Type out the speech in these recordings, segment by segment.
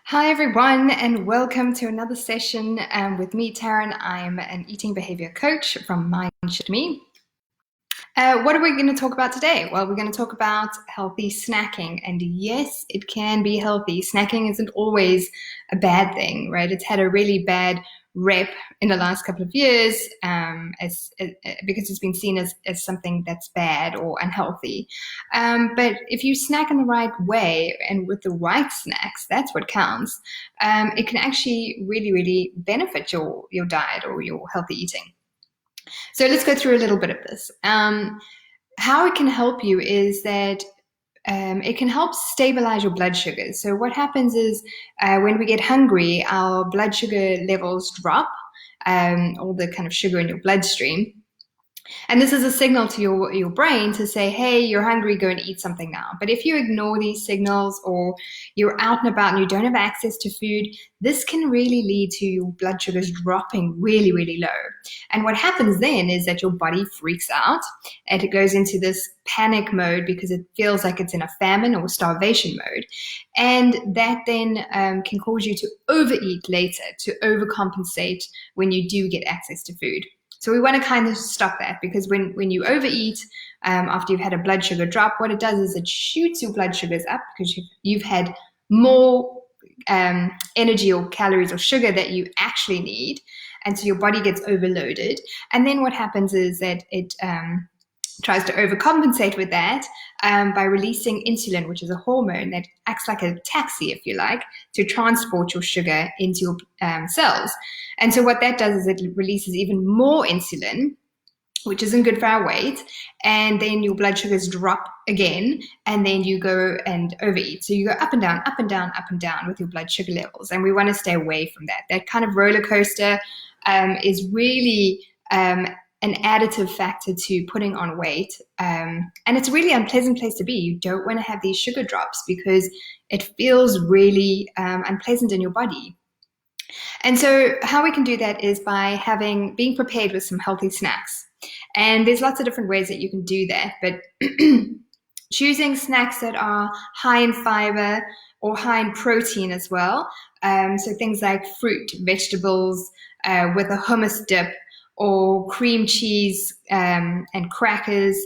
Hi, everyone, and welcome to another session with me, Taryn. I'm an eating behavior coach from Mind Shift Me. What are we going to talk about today? Well, we're going to talk about healthy snacking. And yes, it can be healthy. Snacking isn't always a bad thing, right? It's had a really bad rep in the last couple of years because it's been seen as something that's bad or unhealthy. But if you snack in the right way and with the right snacks, that's what counts. It can actually really, really benefit your diet or your healthy eating. So let's go through a little bit of this. How it can help you is that it can help stabilize your blood sugars. So what happens is when we get hungry, our blood sugar levels drop, all the kind of sugar in your bloodstream. And this is a signal to your brain to say, hey, you're hungry, go and eat something now. But if you ignore these signals or you're out and about and you don't have access to food, this can really lead to your blood sugars dropping really, really low. And what happens then is that your body freaks out and it goes into this panic mode because it feels like it's in a famine or starvation mode. And that then can cause you to overeat later, to overcompensate when you do get access to food. So we want to kind of stop that because when you overeat after you've had a blood sugar drop, what it does is it shoots your blood sugars up because you've had more energy or calories or sugar that you actually need. And so your body gets overloaded. And then what happens is that it tries to overcompensate with that by releasing insulin, which is a hormone that acts like a taxi, if you like, to transport your sugar into your cells. And so what that does is it releases even more insulin, which isn't good for our weight, and then your blood sugars drop again, and then you go and overeat. So you go up and down, up and down, up and down with your blood sugar levels, and we want to stay away from that. That kind of roller coaster is really an additive factor to putting on weight. And it's a really unpleasant place to be. You don't want to have these sugar drops because it feels really unpleasant in your body. And so how we can do that is by being prepared with some healthy snacks. And there's lots of different ways that you can do that, but choosing snacks that are high in fiber or high in protein as well. So things like fruit, vegetables with a hummus dip, or cream cheese and crackers,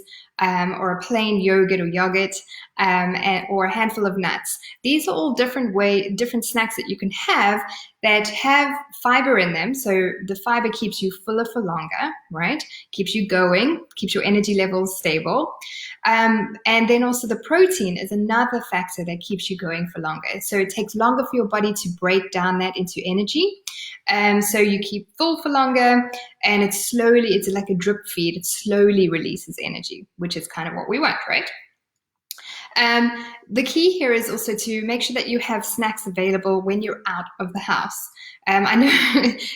or a plain yogurt or yogurt, or a handful of nuts. These are all different snacks that you can have that have fiber in them. So the fiber keeps you fuller for longer, right? Keeps you going, keeps your energy levels stable. And then also the protein is another factor that keeps you going for longer. So it takes longer for your body to break down that into energy. So you keep full for longer, and it's like a drip feed. It slowly releases energy, which is kind of what we want, right? The key here is also to make sure that you have snacks available when you're out of the house. I know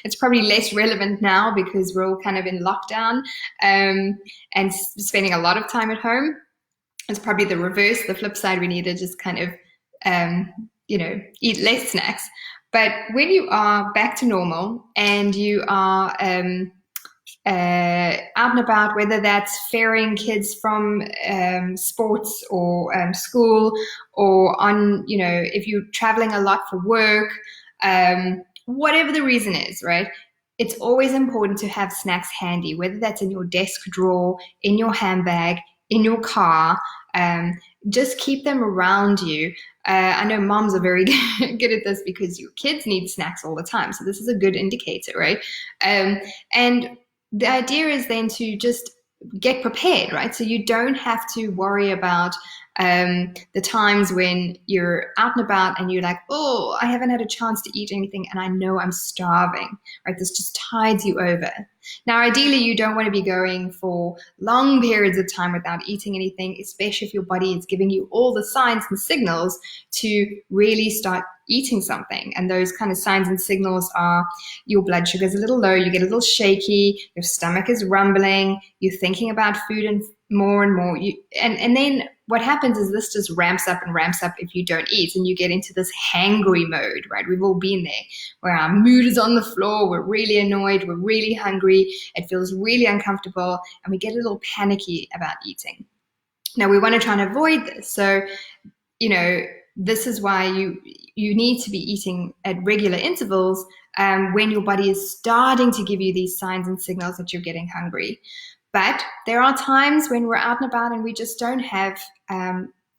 it's probably less relevant now because we're all kind of in lockdown and spending a lot of time at home. It's probably the reverse, the flip side. We need to just kind of, eat less snacks. But when you are back to normal and you are out and about, whether that's ferrying kids from sports or school, or if you're traveling a lot for work, whatever the reason is, right? It's always important to have snacks handy, whether that's in your desk drawer, in your handbag, in your car. Just keep them around you. I know moms are very good at this because your kids need snacks all the time. So this is a good indicator, right? And the idea is then to just get prepared, right? So you don't have to worry about the times when you're out and about and you're like, oh, I haven't had a chance to eat anything and I know I'm starving, right? This just tides you over. Now, ideally, you don't want to be going for long periods of time without eating anything, especially if your body is giving you all the signs and signals to really start eating something. And those kind of signs and signals are your blood sugar is a little low, you get a little shaky, your stomach is rumbling, you're thinking about food and more, and then what happens is this just ramps up and ramps up if you don't eat, and you get into this hangry mode, right? We've all been there, where our mood is on the floor, we're really annoyed, we're really hungry, it feels really uncomfortable, and we get a little panicky about eating. Now, we want to try and avoid this. So, this is why you need to be eating at regular intervals when your body is starting to give you these signs and signals that you're getting hungry. But there are times when we're out and about and we just don't have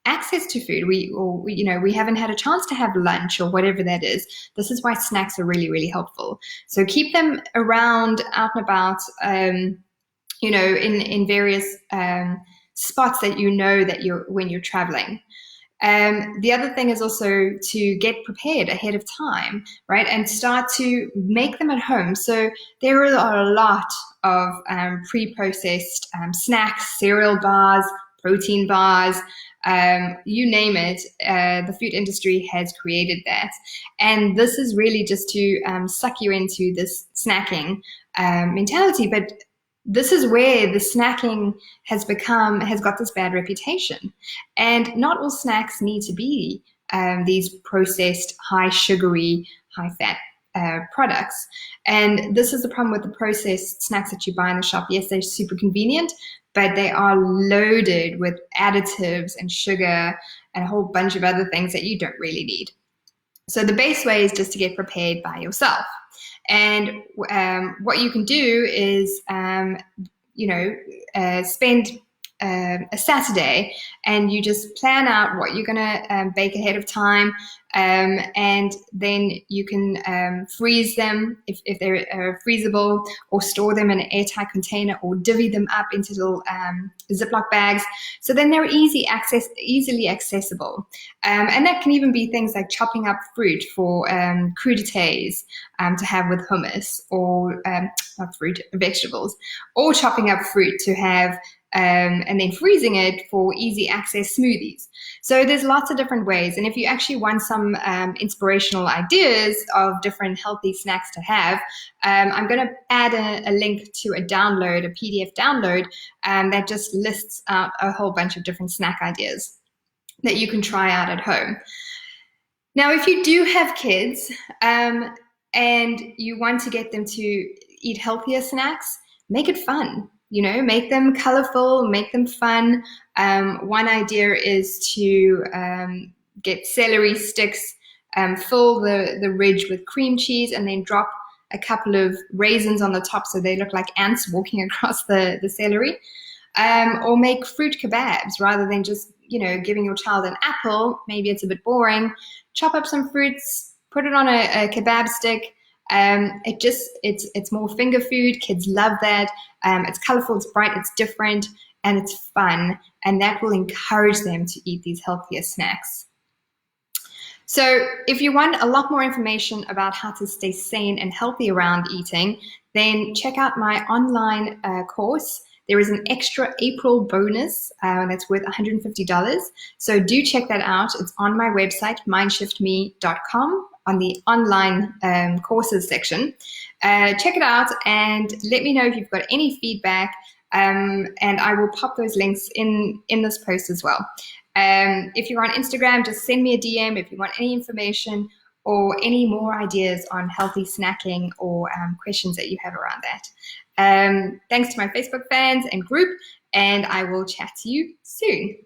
access to food. We haven't had a chance to have lunch or whatever that is. This is why snacks are really, really helpful. So keep them around, out and about, in various spots that when you're traveling. The other thing is also to get prepared ahead of time, right? And start to make them at home. So there are a lot of pre-processed snacks, cereal bars, protein bars, you name it. The food industry has created that. And this is really just to suck you into this snacking mentality. But this is where the snacking has got this bad reputation. And not all snacks need to be these processed, high sugary, high fat products. And this is the problem with the processed snacks that you buy in the shop. Yes, they're super convenient, but they are loaded with additives and sugar and a whole bunch of other things that you don't really need. So the best way is just to get prepared by yourself. And what you can do is, spend a Saturday and you just plan out what you're going to bake ahead of time. And then you can freeze them if they're freezable, or store them in an airtight container, or divvy them up into little Ziploc bags. So then they're easily accessible. And that can even be things like chopping up fruit for crudités to have with hummus, or not fruit, vegetables, or chopping up fruit to have and then freezing it for easy access smoothies. So there's lots of different ways. And if you actually want some inspirational ideas of different healthy snacks to have, I'm going to add a link to a PDF download that just lists out a whole bunch of different snack ideas that you can try out at home. Now, if you do have kids and you want to get them to eat healthier snacks, make it fun. Make them colorful, make them fun. One idea is to get celery sticks, fill the ridge with cream cheese, and then drop a couple of raisins on the top so they look like ants walking across the celery. Or make fruit kebabs rather than just, giving your child an apple. Maybe it's a bit boring. Chop up some fruits, put it on a kebab stick. It's more finger food. Kids love that. It's colorful, it's bright, it's different, and it's fun. And that will encourage them to eat these healthier snacks. So if you want a lot more information about how to stay sane and healthy around eating, then check out my online course. There is an extra April bonus that's worth $150. So do check that out. It's on my website, mindshiftme.com, on the online courses section. Check it out and let me know if you've got any feedback, and I will pop those links in this post as well. If you're on Instagram, just send me a DM if you want any information or any more ideas on healthy snacking, or questions that you have around that. Thanks to my Facebook fans and group, and I will chat to you soon.